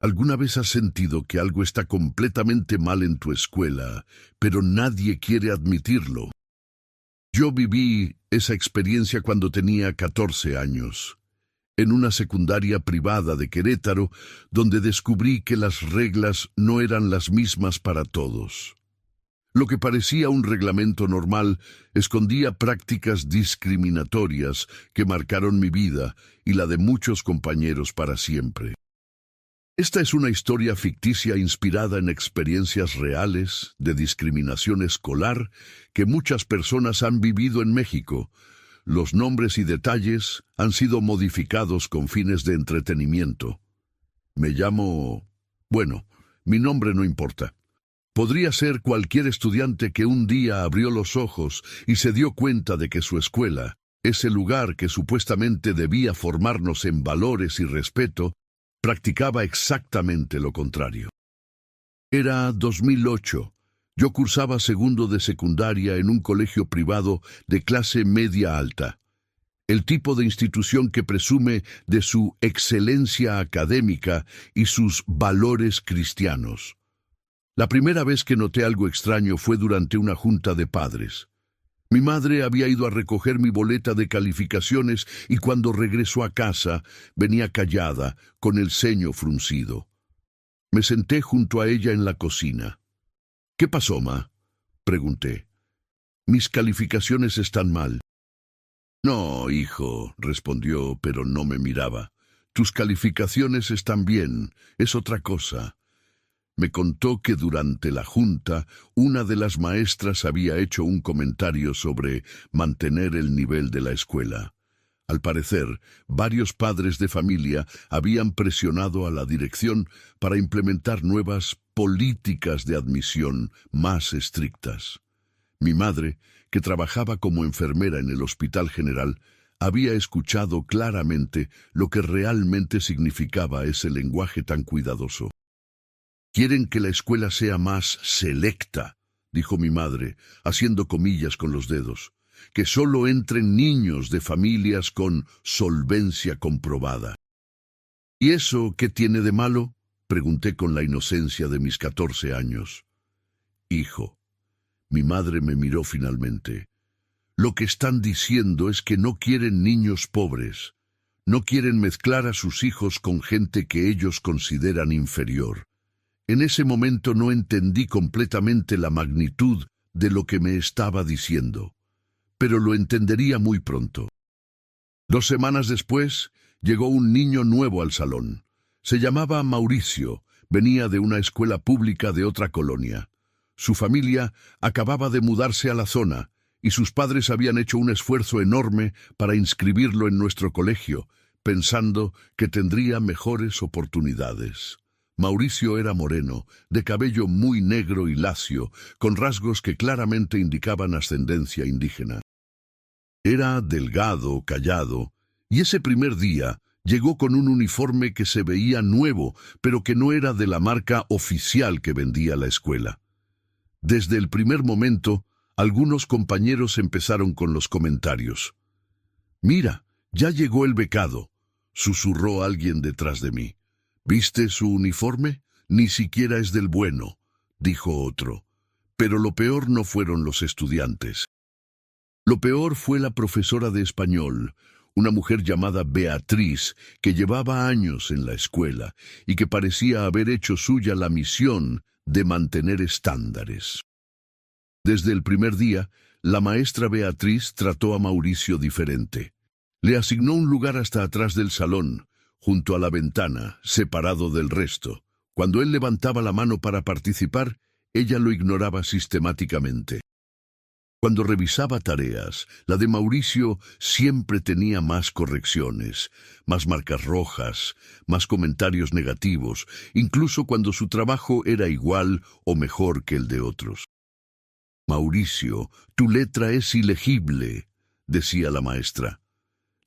¿Alguna vez has sentido que algo está completamente mal en tu escuela, pero nadie quiere admitirlo? Yo viví esa experiencia cuando tenía 14 años, en una secundaria privada de Querétaro, donde descubrí que las reglas no eran las mismas para todos. Lo que parecía un reglamento normal escondía prácticas discriminatorias que marcaron mi vida y la de muchos compañeros para siempre. Esta es una historia ficticia inspirada en experiencias reales de discriminación escolar que muchas personas han vivido en México. Los nombres y detalles han sido modificados con fines de entretenimiento. Me llamo... Bueno, mi nombre no importa. Podría ser cualquier estudiante que un día abrió los ojos y se dio cuenta de que su escuela, ese lugar que supuestamente debía formarnos en valores y respeto, practicaba exactamente lo contrario. Era 2008. Yo cursaba segundo de secundaria en un colegio privado de clase media alta. El tipo de institución que presume de su excelencia académica y sus valores cristianos. La primera vez que noté algo extraño fue durante una junta de padres. Mi madre había ido a recoger mi boleta de calificaciones y cuando regresó a casa venía callada, con el ceño fruncido. Me senté junto a ella en la cocina. «¿Qué pasó, ma?», pregunté. «Mis calificaciones están mal». «No, hijo», respondió, pero no me miraba. «Tus calificaciones están bien, es otra cosa». Me contó que durante la junta una de las maestras había hecho un comentario sobre mantener el nivel de la escuela. Al parecer, varios padres de familia habían presionado a la dirección para implementar nuevas políticas de admisión más estrictas. Mi madre, que trabajaba como enfermera en el Hospital General, había escuchado claramente lo que realmente significaba ese lenguaje tan cuidadoso. «Quieren que la escuela sea más selecta», dijo mi madre, haciendo comillas con los dedos, «que solo entren niños de familias con solvencia comprobada». «¿Y eso qué tiene de malo?», pregunté con la inocencia de mis 14 años. «Hijo», mi madre me miró finalmente, «lo que están diciendo es que no quieren niños pobres, no quieren mezclar a sus hijos con gente que ellos consideran inferior». En ese momento no entendí completamente la magnitud de lo que me estaba diciendo, pero lo entendería muy pronto. 2 semanas después, llegó un niño nuevo al salón. Se llamaba Mauricio, venía de una escuela pública de otra colonia. Su familia acababa de mudarse a la zona, y sus padres habían hecho un esfuerzo enorme para inscribirlo en nuestro colegio, pensando que tendría mejores oportunidades. Mauricio era moreno, de cabello muy negro y lacio, con rasgos que claramente indicaban ascendencia indígena. Era delgado, callado, y ese primer día llegó con un uniforme que se veía nuevo, pero que no era de la marca oficial que vendía la escuela. Desde el primer momento, algunos compañeros empezaron con los comentarios. «Mira, ya llegó el becado», susurró alguien detrás de mí. «¿Viste su uniforme? Ni siquiera es del bueno», dijo otro. Pero lo peor no fueron los estudiantes. Lo peor fue la profesora de español, una mujer llamada Beatriz, que llevaba años en la escuela y que parecía haber hecho suya la misión de mantener estándares. Desde el primer día, la maestra Beatriz trató a Mauricio diferente. Le asignó un lugar hasta atrás del salón, junto a la ventana, separado del resto. Cuando él levantaba la mano para participar, ella lo ignoraba sistemáticamente. Cuando revisaba tareas, la de Mauricio siempre tenía más correcciones, más marcas rojas, más comentarios negativos, incluso cuando su trabajo era igual o mejor que el de otros. «Mauricio, tu letra es ilegible», decía la maestra.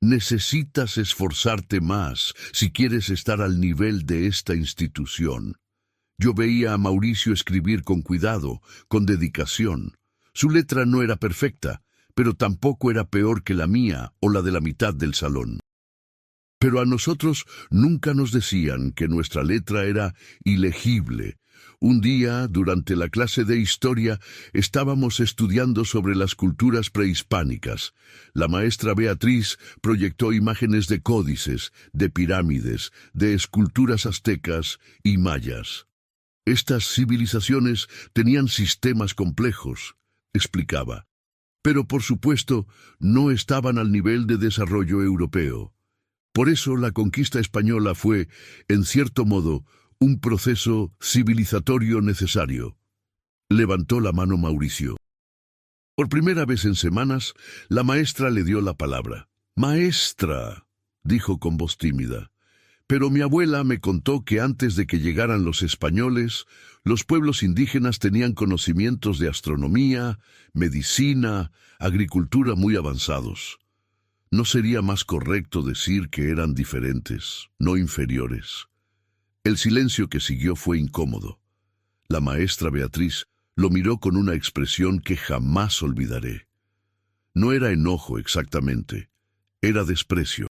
«Necesitas esforzarte más si quieres estar al nivel de esta institución». Yo veía a Mauricio escribir con cuidado, con dedicación. Su letra no era perfecta, pero tampoco era peor que la mía o la de la mitad del salón. Pero a nosotros nunca nos decían que nuestra letra era ilegible. Un día, durante la clase de historia, estábamos estudiando sobre las culturas prehispánicas. La maestra Beatriz proyectó imágenes de códices, de pirámides, de esculturas aztecas y mayas. Estas civilizaciones tenían sistemas complejos, explicaba, pero por supuesto no estaban al nivel de desarrollo europeo. Por eso la conquista española fue, en cierto modo, un proceso civilizatorio necesario. Levantó la mano Mauricio. Por primera vez en semanas, la maestra le dio la palabra. «Maestra», dijo con voz tímida, «pero mi abuela me contó que antes de que llegaran los españoles, los pueblos indígenas tenían conocimientos de astronomía, medicina, agricultura muy avanzados. ¿No sería más correcto decir que eran diferentes, no inferiores?» El silencio que siguió fue incómodo. La maestra Beatriz lo miró con una expresión que jamás olvidaré. No era enojo exactamente, era desprecio.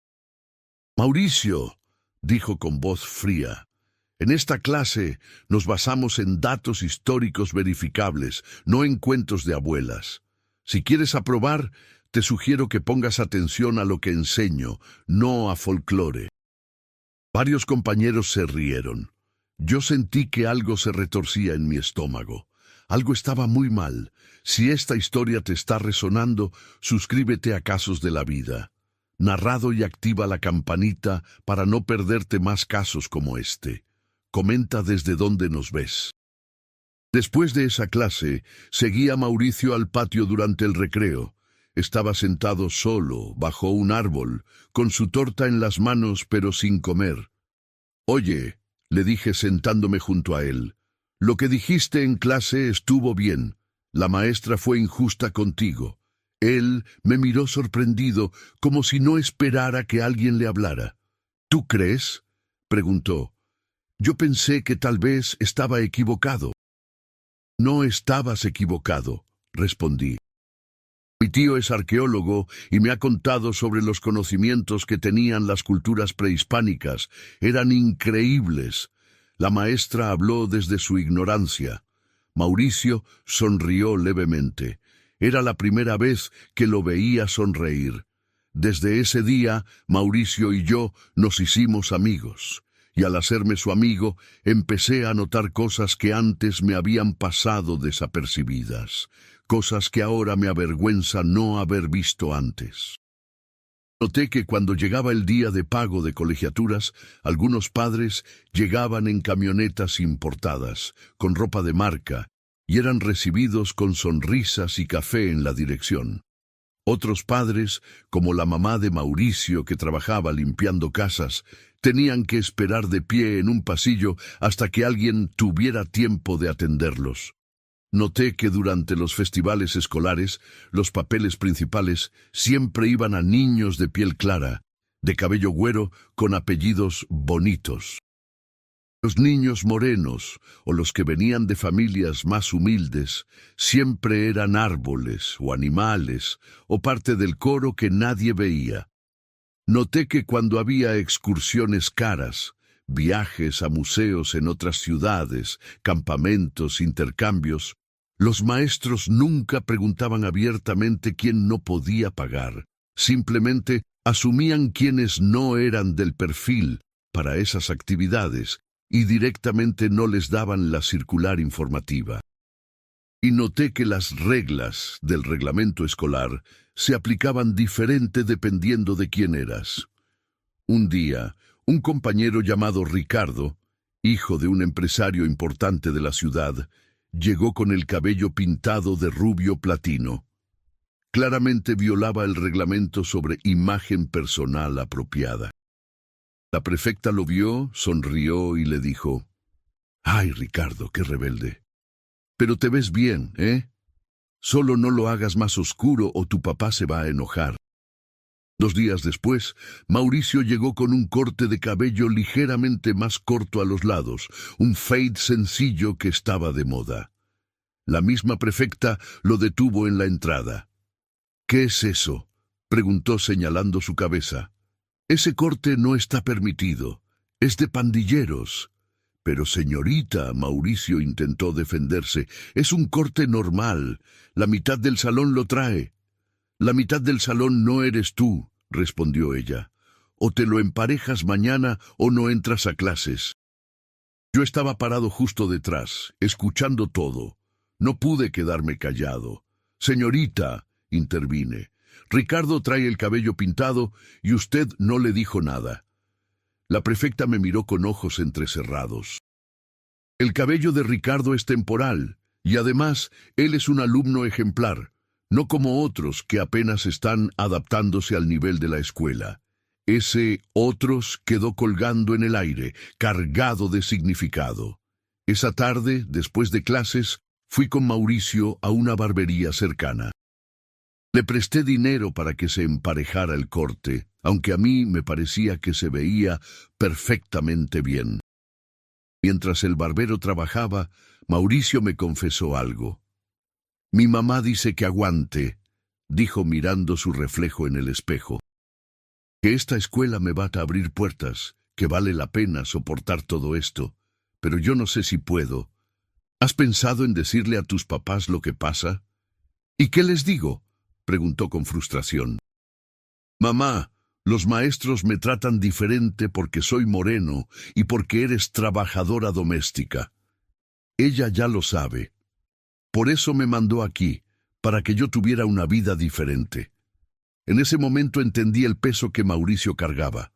«Mauricio», dijo con voz fría, «en esta clase nos basamos en datos históricos verificables, no en cuentos de abuelas. Si quieres aprobar, te sugiero que pongas atención a lo que enseño, no a folclore». Varios compañeros se rieron. Yo sentí que algo se retorcía en mi estómago. Algo estaba muy mal. Si esta historia te está resonando, suscríbete a Casos de la Vida. Narrado y activa la campanita para no perderte más casos como este. Comenta desde dónde nos ves. Después de esa clase, seguía Mauricio al patio durante el recreo. Estaba sentado solo, bajo un árbol, con su torta en las manos pero sin comer. «Oye», le dije sentándome junto a él, «lo que dijiste en clase estuvo bien. La maestra fue injusta contigo». Él me miró sorprendido, como si no esperara que alguien le hablara. «¿Tú crees?», preguntó. Yo pensé que tal vez estaba equivocado. «No estabas equivocado», respondí. Mi tío es arqueólogo y me ha contado sobre los conocimientos que tenían las culturas prehispánicas. Eran increíbles. La maestra habló desde su ignorancia. Mauricio sonrió levemente. Era la primera vez que lo veía sonreír. Desde ese día, Mauricio y yo nos hicimos amigos. Y al hacerme su amigo, empecé a notar cosas que antes me habían pasado desapercibidas. Cosas que ahora me avergüenza no haber visto antes. Noté que cuando llegaba el día de pago de colegiaturas, algunos padres llegaban en camionetas importadas, con ropa de marca, y eran recibidos con sonrisas y café en la dirección. Otros padres, como la mamá de Mauricio que trabajaba limpiando casas, tenían que esperar de pie en un pasillo hasta que alguien tuviera tiempo de atenderlos. Noté que durante los festivales escolares, los papeles principales siempre iban a niños de piel clara, de cabello güero, con apellidos bonitos. Los niños morenos, o los que venían de familias más humildes, siempre eran árboles o animales, o parte del coro que nadie veía. Noté que cuando había excursiones caras, viajes a museos en otras ciudades, campamentos, intercambios, los maestros nunca preguntaban abiertamente quién no podía pagar. Simplemente asumían quienes no eran del perfil para esas actividades y directamente no les daban la circular informativa. Y noté que las reglas del reglamento escolar se aplicaban diferente dependiendo de quién eras. Un día, un compañero llamado Ricardo, hijo de un empresario importante de la ciudad, llegó con el cabello pintado de rubio platino. Claramente violaba el reglamento sobre imagen personal apropiada. La prefecta lo vio, sonrió y le dijo: «Ay, Ricardo, qué rebelde. Pero te ves bien, ¿eh? Solo no lo hagas más oscuro o tu papá se va a enojar». 2 días después, Mauricio llegó con un corte de cabello ligeramente más corto a los lados, un fade sencillo que estaba de moda. La misma prefecta lo detuvo en la entrada. «¿Qué es eso?», preguntó señalando su cabeza. Ese corte no está permitido. Es de pandilleros. Pero señorita, Mauricio intentó defenderse, es un corte normal. La mitad del salón lo trae. La mitad del salón no eres tú, respondió ella. O te lo emparejas mañana o no entras a clases. Yo estaba parado justo detrás, escuchando todo. No pude quedarme callado. Señorita, intervine, Ricardo trae el cabello pintado y usted no le dijo nada. La prefecta me miró con ojos entrecerrados. El cabello de Ricardo es temporal, y además él es un alumno ejemplar, no como otros que apenas están adaptándose al nivel de la escuela. Ese otros quedó colgando en el aire, cargado de significado. Esa tarde, después de clases, fui con Mauricio a una barbería cercana. Le presté dinero para que se emparejara el corte, aunque a mí me parecía que se veía perfectamente bien. Mientras el barbero trabajaba, Mauricio me confesó algo. Mi mamá dice que aguante, dijo mirando su reflejo en el espejo. Que esta escuela me va a abrir puertas, que vale la pena soportar todo esto, pero yo no sé si puedo. ¿Has pensado en decirle a tus papás lo que pasa? ¿Y qué les digo?, preguntó con frustración. Mamá, los maestros me tratan diferente porque soy moreno y porque eres trabajadora doméstica. Ella ya lo sabe. Por eso me mandó aquí, para que yo tuviera una vida diferente. En ese momento entendí el peso que Mauricio cargaba.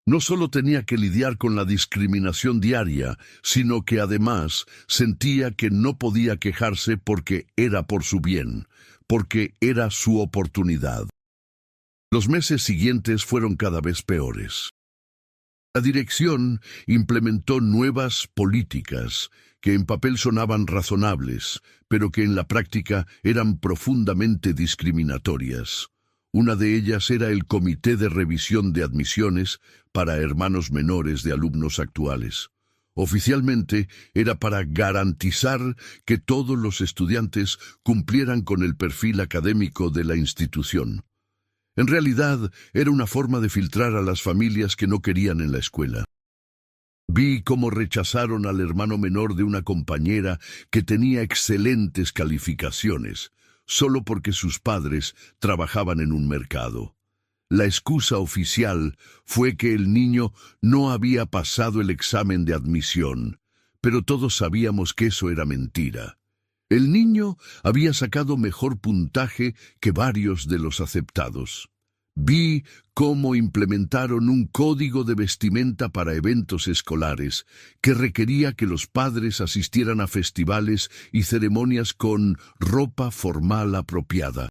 No solo tenía que lidiar con la discriminación diaria, sino que además sentía que no podía quejarse porque era por su bien, porque era su oportunidad. Los meses siguientes fueron cada vez peores. La dirección implementó nuevas políticas que en papel sonaban razonables, pero que en la práctica eran profundamente discriminatorias. Una de ellas era el Comité de Revisión de Admisiones para hermanos menores de alumnos actuales. Oficialmente era para garantizar que todos los estudiantes cumplieran con el perfil académico de la institución. En realidad, era una forma de filtrar a las familias que no querían en la escuela. Vi cómo rechazaron al hermano menor de una compañera que tenía excelentes calificaciones, solo porque sus padres trabajaban en un mercado. La excusa oficial fue que el niño no había pasado el examen de admisión, pero todos sabíamos que eso era mentira. El niño había sacado mejor puntaje que varios de los aceptados. Vi cómo implementaron un código de vestimenta para eventos escolares que requería que los padres asistieran a festivales y ceremonias con ropa formal apropiada.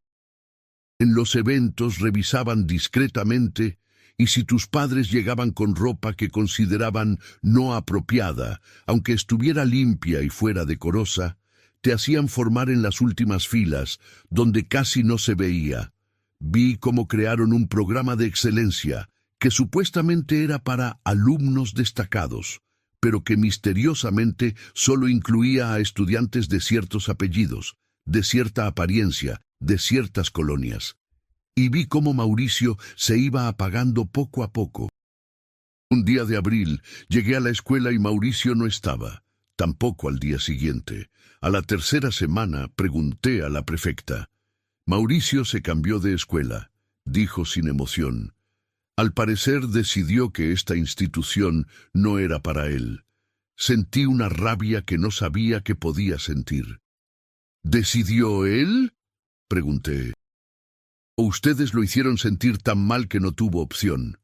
En los eventos revisaban discretamente y si tus padres llegaban con ropa que consideraban no apropiada, aunque estuviera limpia y fuera decorosa, te hacían formar en las últimas filas, donde casi no se veía. Vi cómo crearon un programa de excelencia que supuestamente era para alumnos destacados, pero que misteriosamente solo incluía a estudiantes de ciertos apellidos, de cierta apariencia, de ciertas colonias. Y vi cómo Mauricio se iba apagando poco a poco. Un día de abril llegué a la escuela y Mauricio no estaba, tampoco al día siguiente. A la tercera semana pregunté a la prefecta. Mauricio se cambió de escuela, dijo sin emoción. Al parecer decidió que esta institución no era para él. Sentí una rabia que no sabía que podía sentir. ¿Decidió él?, pregunté. ¿O ustedes lo hicieron sentir tan mal que no tuvo opción?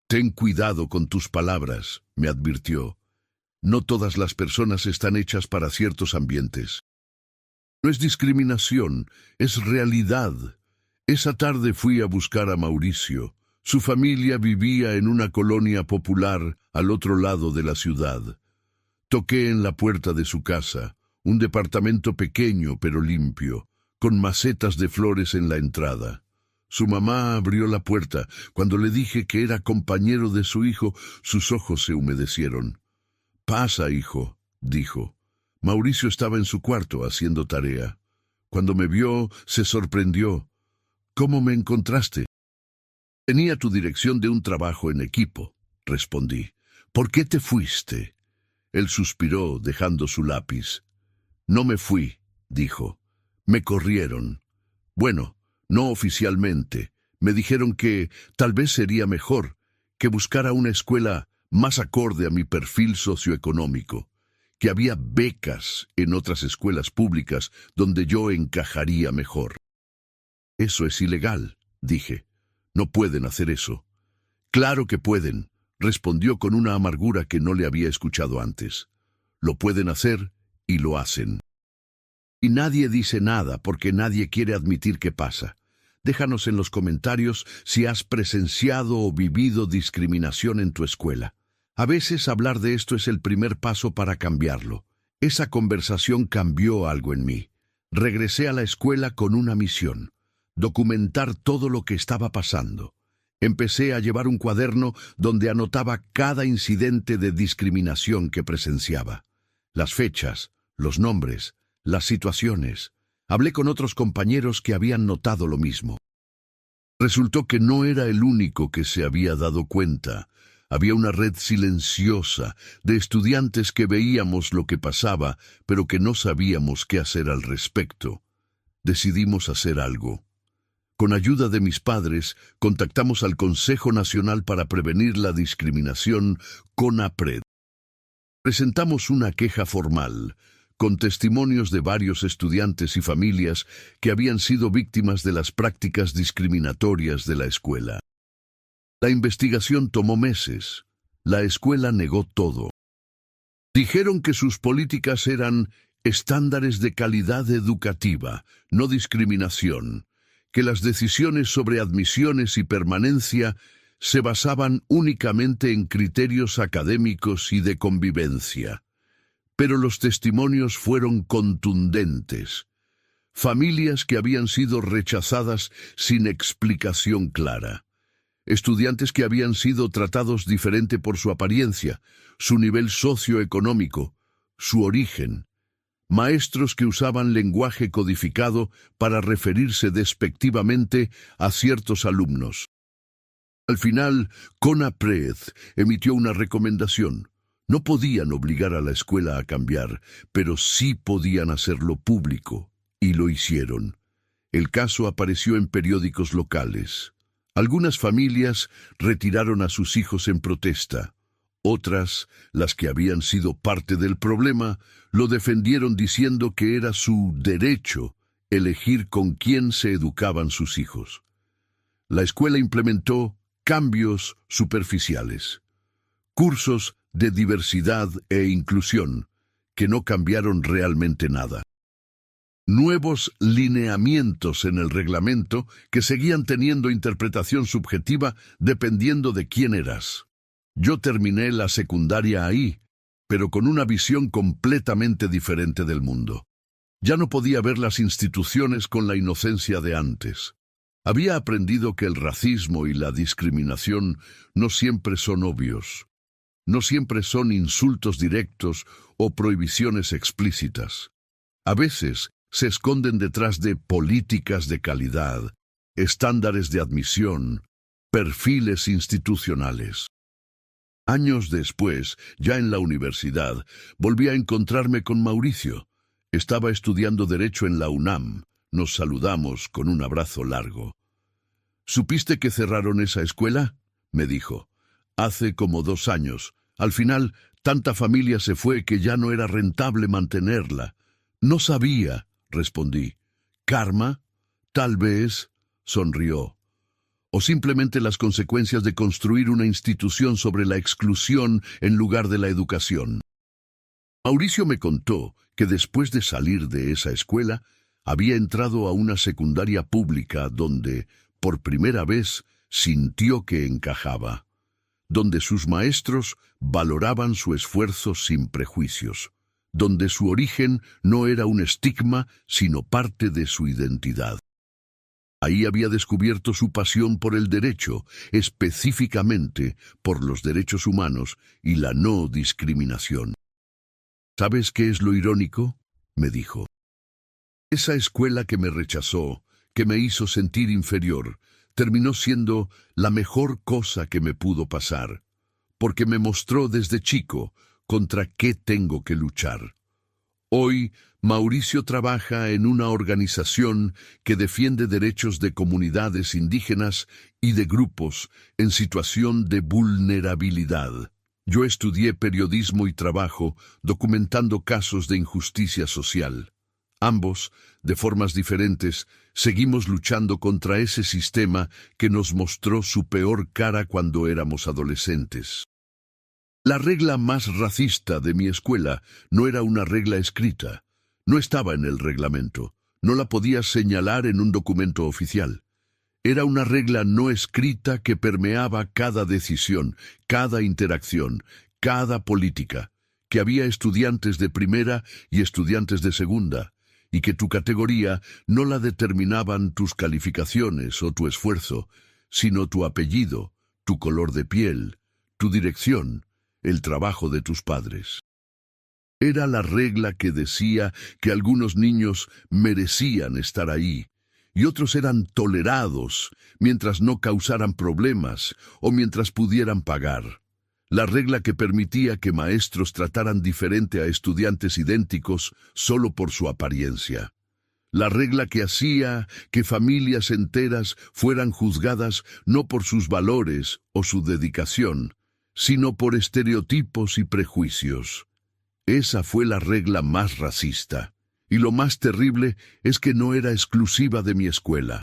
Ten cuidado con tus palabras, me advirtió. No todas las personas están hechas para ciertos ambientes. No es discriminación, es realidad. Esa tarde fui a buscar a Mauricio. Su familia vivía en una colonia popular al otro lado de la ciudad. Toqué en la puerta de su casa, un departamento pequeño pero limpio, con macetas de flores en la entrada. Su mamá abrió la puerta. Cuando le dije que era compañero de su hijo, sus ojos se humedecieron. «Pasa, hijo», dijo. Mauricio estaba en su cuarto haciendo tarea. Cuando me vio, se sorprendió. «¿Cómo me encontraste?» Tenía tu dirección de un trabajo en equipo, respondí. ¿Por qué te fuiste? Él suspiró, dejando su lápiz. No me fui, dijo. Me corrieron. Bueno, no oficialmente. Me dijeron que tal vez sería mejor que buscara una escuela más acorde a mi perfil socioeconómico, que había becas en otras escuelas públicas donde yo encajaría mejor. Eso es ilegal, dije. No pueden hacer eso. Claro que pueden, respondió con una amargura que no le había escuchado antes. Lo pueden hacer y lo hacen. Y nadie dice nada porque nadie quiere admitir qué pasa. Déjanos en los comentarios si has presenciado o vivido discriminación en tu escuela. A veces hablar de esto es el primer paso para cambiarlo. Esa conversación cambió algo en mí. Regresé a la escuela con una misión: documentar todo lo que estaba pasando. Empecé a llevar un cuaderno donde anotaba cada incidente de discriminación que presenciaba. Las fechas, los nombres, las situaciones. Hablé con otros compañeros que habían notado lo mismo. Resultó que no era el único que se había dado cuenta. Había una red silenciosa de estudiantes que veíamos lo que pasaba, pero que no sabíamos qué hacer al respecto. Decidimos hacer algo. Con ayuda de mis padres, contactamos al Consejo Nacional para Prevenir la Discriminación, CONAPRED. Presentamos una queja formal, con testimonios de varios estudiantes y familias que habían sido víctimas de las prácticas discriminatorias de la escuela. La investigación tomó meses. La escuela negó todo. Dijeron que sus políticas eran estándares de calidad educativa, no discriminación, que las decisiones sobre admisiones y permanencia se basaban únicamente en criterios académicos y de convivencia. Pero los testimonios fueron contundentes. Familias que habían sido rechazadas sin explicación clara. Estudiantes que habían sido tratados diferente por su apariencia, su nivel socioeconómico, su origen. Maestros que usaban lenguaje codificado para referirse despectivamente a ciertos alumnos. Al final, CONAPRED emitió una recomendación. No podían obligar a la escuela a cambiar, pero sí podían hacerlo público, y lo hicieron. El caso apareció en periódicos locales. Algunas familias retiraron a sus hijos en protesta. Otras, las que habían sido parte del problema, lo defendieron diciendo que era su derecho elegir con quién se educaban sus hijos. La escuela implementó cambios superficiales, cursos de diversidad e inclusión, que no cambiaron realmente nada. Nuevos lineamientos en el reglamento que seguían teniendo interpretación subjetiva dependiendo de quién eras. Yo terminé la secundaria ahí, pero con una visión completamente diferente del mundo. Ya no podía ver las instituciones con la inocencia de antes. Había aprendido que el racismo y la discriminación no siempre son obvios. No siempre son insultos directos o prohibiciones explícitas. A veces se esconden detrás de políticas de calidad, estándares de admisión, perfiles institucionales. Años después, ya en la universidad, volví a encontrarme con Mauricio. Estaba estudiando Derecho en la UNAM. Nos saludamos con un abrazo largo. ¿Supiste que cerraron esa escuela?, me dijo. Hace como 2 años. Al final, tanta familia se fue que ya no era rentable mantenerla. No sabía, respondí. ¿Karma? Tal vez, sonrió. O simplemente las consecuencias de construir una institución sobre la exclusión en lugar de la educación. Mauricio me contó que después de salir de esa escuela, había entrado a una secundaria pública donde, por primera vez, sintió que encajaba, donde sus maestros valoraban su esfuerzo sin prejuicios, donde su origen no era un estigma, sino parte de su identidad. Ahí había descubierto su pasión por el derecho, específicamente por los derechos humanos y la no discriminación. ¿Sabes qué es lo irónico?, me dijo. Esa escuela que me rechazó, que me hizo sentir inferior, terminó siendo la mejor cosa que me pudo pasar, porque me mostró desde chico contra qué tengo que luchar. Hoy, Mauricio trabaja en una organización que defiende derechos de comunidades indígenas y de grupos en situación de vulnerabilidad. Yo estudié periodismo y trabajo documentando casos de injusticia social. Ambos, de formas diferentes, seguimos luchando contra ese sistema que nos mostró su peor cara cuando éramos adolescentes. La regla más racista de mi escuela no era una regla escrita. No estaba en el reglamento. No la podías señalar en un documento oficial. Era una regla no escrita que permeaba cada decisión, cada interacción, cada política, que había estudiantes de primera y estudiantes de segunda, y que tu categoría no la determinaban tus calificaciones o tu esfuerzo, sino tu apellido, tu color de piel, tu dirección, el trabajo de tus padres. Era la regla que decía que algunos niños merecían estar ahí, y otros eran tolerados mientras no causaran problemas o mientras pudieran pagar. La regla que permitía que maestros trataran diferente a estudiantes idénticos solo por su apariencia. La regla que hacía que familias enteras fueran juzgadas no por sus valores o su dedicación, sino por estereotipos y prejuicios. Esa fue la regla más racista. Y lo más terrible es que no era exclusiva de mi escuela.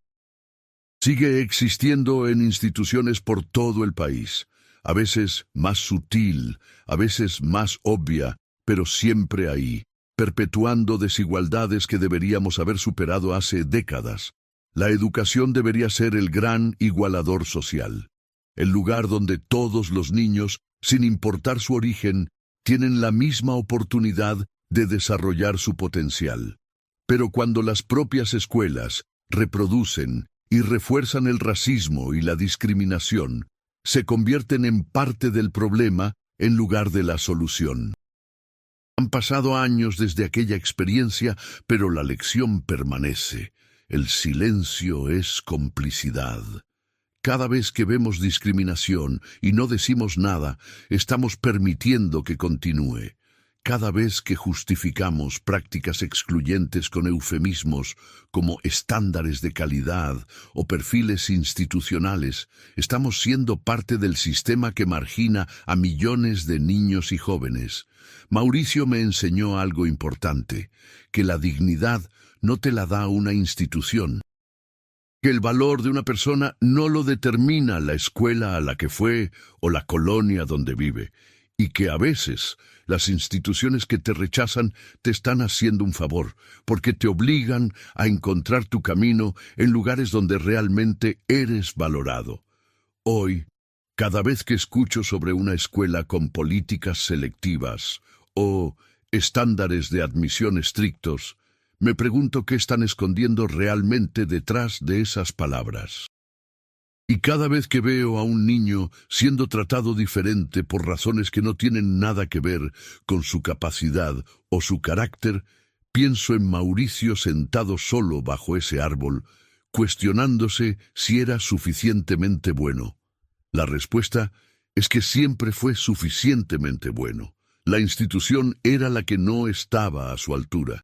Sigue existiendo en instituciones por todo el país, a veces más sutil, a veces más obvia, pero siempre ahí, perpetuando desigualdades que deberíamos haber superado hace décadas. La educación debería ser el gran igualador social, el lugar donde todos los niños, sin importar su origen, tienen la misma oportunidad de desarrollar su potencial. Pero cuando las propias escuelas reproducen y refuerzan el racismo y la discriminación, se convierten en parte del problema en lugar de la solución. Han pasado años desde aquella experiencia, pero la lección permanece. El silencio es complicidad. Cada vez que vemos discriminación y no decimos nada, estamos permitiendo que continúe. Cada vez que justificamos prácticas excluyentes con eufemismos como estándares de calidad o perfiles institucionales, estamos siendo parte del sistema que margina a millones de niños y jóvenes. Mauricio me enseñó algo importante, que la dignidad no te la da una institución, que el valor de una persona no lo determina la escuela a la que fue o la colonia donde vive, y que a veces las instituciones que te rechazan te están haciendo un favor, porque te obligan a encontrar tu camino en lugares donde realmente eres valorado. Hoy, cada vez que escucho sobre una escuela con políticas selectivas o estándares de admisión estrictos, me pregunto qué están escondiendo realmente detrás de esas palabras. Y cada vez que veo a un niño siendo tratado diferente por razones que no tienen nada que ver con su capacidad o su carácter, pienso en Mauricio sentado solo bajo ese árbol, cuestionándose si era suficientemente bueno. La respuesta es que siempre fue suficientemente bueno. La institución era la que no estaba a su altura.